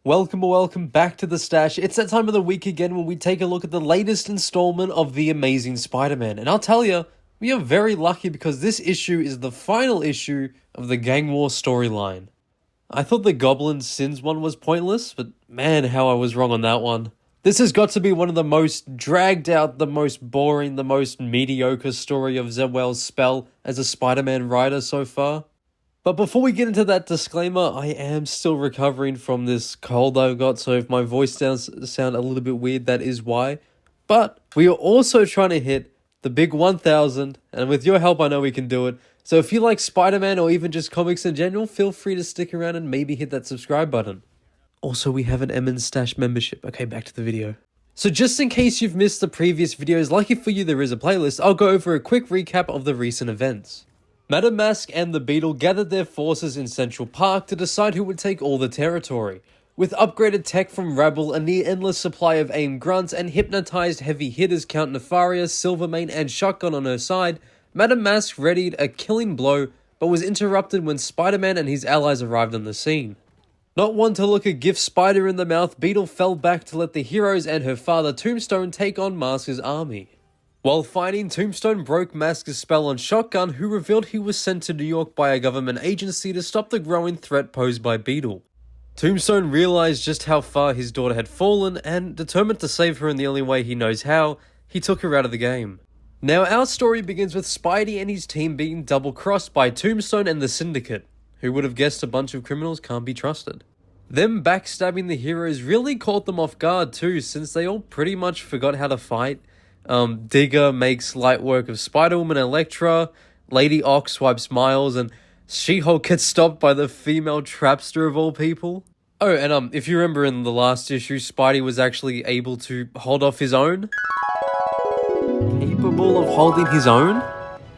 Welcome back to the stash. It's that time of the week again when we take a look at the latest installment of The Amazing Spider-Man. And I'll tell you, we are very lucky because this issue is the final issue of the Gang War storyline. I thought the Goblin Sins one was pointless, but man, how I was wrong on that one. This has got to be one of the most dragged out, the most boring, the most mediocre story of Zeb Wells' spell as a Spider-Man writer so far. But before we get into that disclaimer, I am still recovering from this cold I've got, so if my voice sound a little bit weird, that is why. But we are also trying to hit the big 1,000, and with your help, I know we can do it. So if you like Spider-Man or even just comics in general, feel free to stick around and maybe hit that subscribe button. Also, we have an MNstash membership. Okay, back to the video. So just in case you've missed the previous videos, lucky for you there is a playlist, I'll go over a quick recap of the recent events. Madam Masque and the Beetle gathered their forces in Central Park to decide who would take all the territory. With upgraded tech from RABBLE, a near-endless supply of A.I.M grunts, and hypnotized heavy hitters Count Nefaria, SILVERMANE, and Shotgun on her side, Madam Masque readied a killing blow, but was interrupted when Spider-Man and his allies arrived on the scene. Not one to look a gift spider in the mouth, Beetle fell back to let the heroes and her father Tombstone take on Masque's army. While fighting, Tombstone broke Masque's spell on Shotgun, who revealed he was sent to New York by a government agency to stop the growing threat posed by Beetle. Tombstone realized just how far his daughter had fallen, and determined to save her in the only way he knows how, he took her out of the game. Now our story begins with Spidey and his team being double-crossed by Tombstone and the Syndicate. Who would have guessed a bunch of criminals can't be trusted? Them backstabbing the heroes really caught them off guard too, since they all pretty much forgot how to fight. Digger makes light work of Spider-Woman and Elektra, Lady Ox wipes Miles, and She-Hulk gets stopped by the female trapster of all people. Oh, and if you remember in the last issue, Spidey was actually able to hold off his own. Capable of holding his own?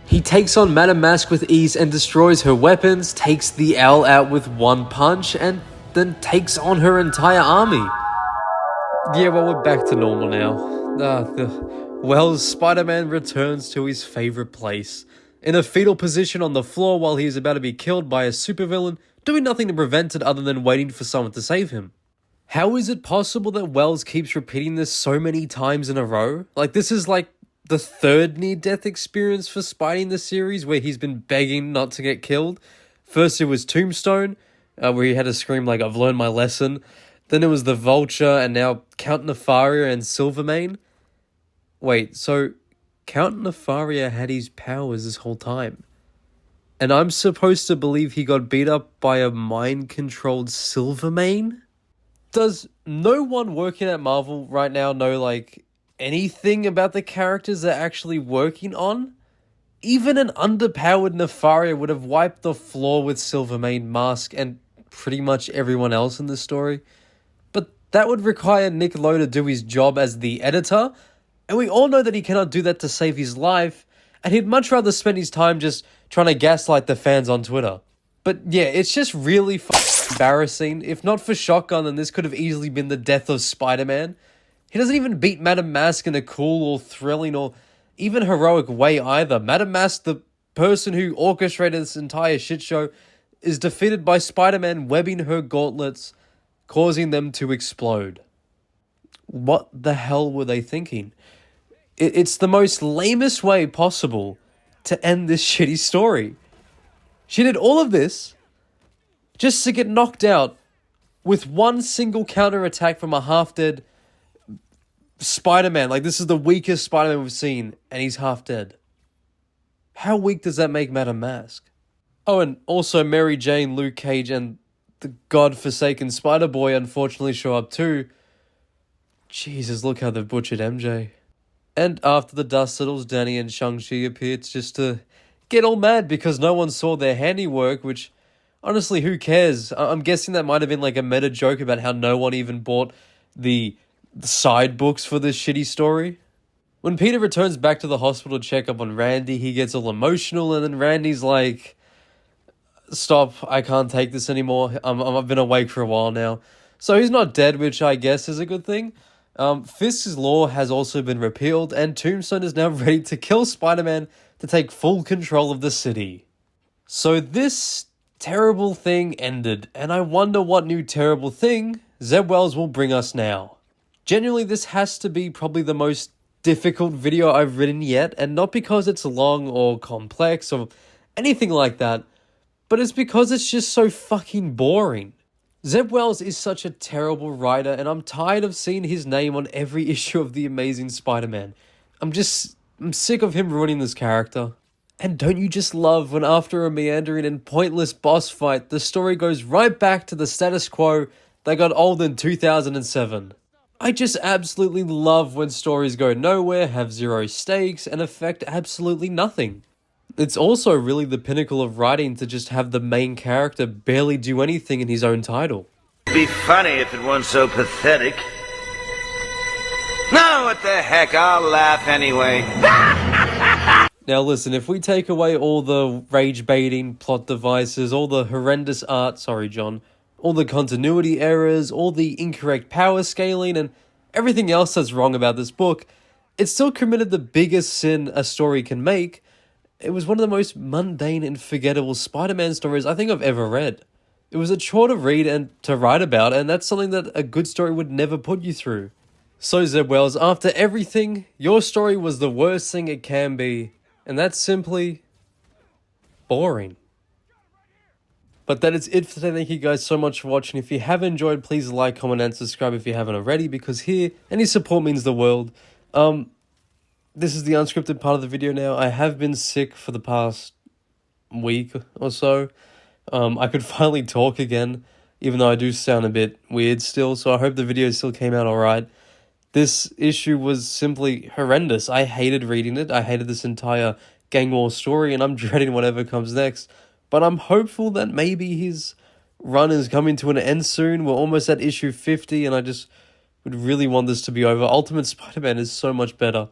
He takes on Madam Masque with ease and destroys her weapons, takes the owl out with one punch, and then takes on her entire army. Yeah, well, we're back to normal now. Wells' Spider-Man returns to his favorite place, in a fetal position on the floor while he is about to be killed by a supervillain, doing nothing to prevent it other than waiting for someone to save him. How is it possible that Wells keeps repeating this so many times in a row? Like, this is like the third near-death experience for Spidey in the series where he's been begging not to get killed. First it was Tombstone, where he had to scream like, "I've learned my lesson." Then it was the Vulture, and now Count Nefaria and Silvermane. Wait, so Count Nefaria had his powers this whole time. And I'm supposed to believe he got beat up by a mind-controlled Silvermane? Does no one working at Marvel right now know, like, anything about the characters they're actually working on? Even an underpowered Nefaria would have wiped the floor with Silvermane, Masque, and pretty much everyone else in the story. But that would require Nick Lowe to do his job as the editor, and we all know that he cannot do that to save his life, and he'd much rather spend his time just trying to gaslight the fans on Twitter. But yeah, it's just really embarrassing. If not for Shotgun, then this could have easily been the death of Spider-Man. He doesn't even beat Madam Masque in a cool or thrilling or even heroic way either. Madam Masque, the person who orchestrated this entire shit show, is defeated by Spider-Man webbing her gauntlets, causing them to explode. What the hell were they thinking? It's the most lamest way possible to end this shitty story. She did all of this just to get knocked out with one single counterattack from a half-dead Spider-Man. Like, this is the weakest Spider-Man we've seen, and he's half dead. How weak does that make Madam Masque? Oh, and also Mary Jane, Luke Cage, and the godforsaken Spider-Boy unfortunately show up too. Jesus, look how they've butchered MJ. And after the dust settles, Danny and Shang-Chi appear just to get all mad because no one saw their handiwork, which, honestly, who cares? I'm guessing that might have been like a meta joke about how no one even bought the side books for this shitty story. When Peter returns back to the hospital to check up on Randy, he gets all emotional, and then Randy's like, "Stop, I can't take this anymore. I've been awake for a while now." So he's not dead, which I guess is a good thing. Fisk's law has also been repealed, and Tombstone is now ready to kill Spider-Man to take full control of the city. So this terrible thing ended, and I wonder what new terrible thing Zeb Wells will bring us now. Genuinely, this has to be probably the most difficult video I've written yet, and not because it's long or complex or anything like that, but it's because it's just so fucking boring. Zeb Wells is such a terrible writer, and I'm tired of seeing his name on every issue of The Amazing Spider-Man. I'm sick of him ruining this character. And don't you just love when after a meandering and pointless boss fight, the story goes right back to the status quo that got old in 2007? I just absolutely love when stories go nowhere, have zero stakes, and affect absolutely nothing. It's also really the pinnacle of writing to just have the main character barely do anything in his own title. It'd be funny if it weren't so pathetic. No, what the heck, I'll laugh anyway. Now listen, if we take away all the rage-baiting plot devices, all the horrendous art, sorry John, all the continuity errors, all the incorrect power scaling, and everything else that's wrong about this book, it still committed the biggest sin a story can make. It was one of the most mundane and forgettable Spider-Man stories I think I've ever read. It was a chore to read and to write about, and that's something that a good story would never put you through. So Zeb Wells, after everything, your story was the worst thing it can be, and that's simply boring. But that is it for today. Thank you guys so much for watching. If you have enjoyed, please like, comment, and subscribe if you haven't already, because here, any support means the world. This is the unscripted part of the video now. I have been sick for the past week or so. I could finally talk again, even though I do sound a bit weird still, so I hope the video still came out alright. This issue was simply horrendous. I hated reading it. I hated this entire gang war story, and I'm dreading whatever comes next. But I'm hopeful that maybe his run is coming to an end soon. We're almost at issue 50, and I just would really want this to be over. Ultimate Spider-Man is so much better.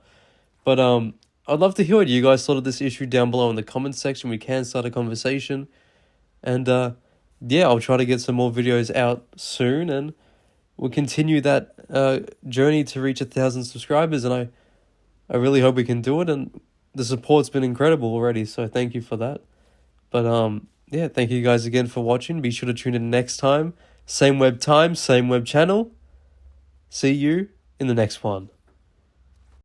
But I'd love to hear what you guys thought of this issue down below in the comments section. We can start a conversation. And yeah, I'll try to get some more videos out soon, and we'll continue that journey to reach 1,000 subscribers. And I really hope we can do it, and the support's been incredible already, so thank you for that. But yeah, thank you guys again for watching. Be sure to tune in next time. Same web time, same web channel. See you in the next one.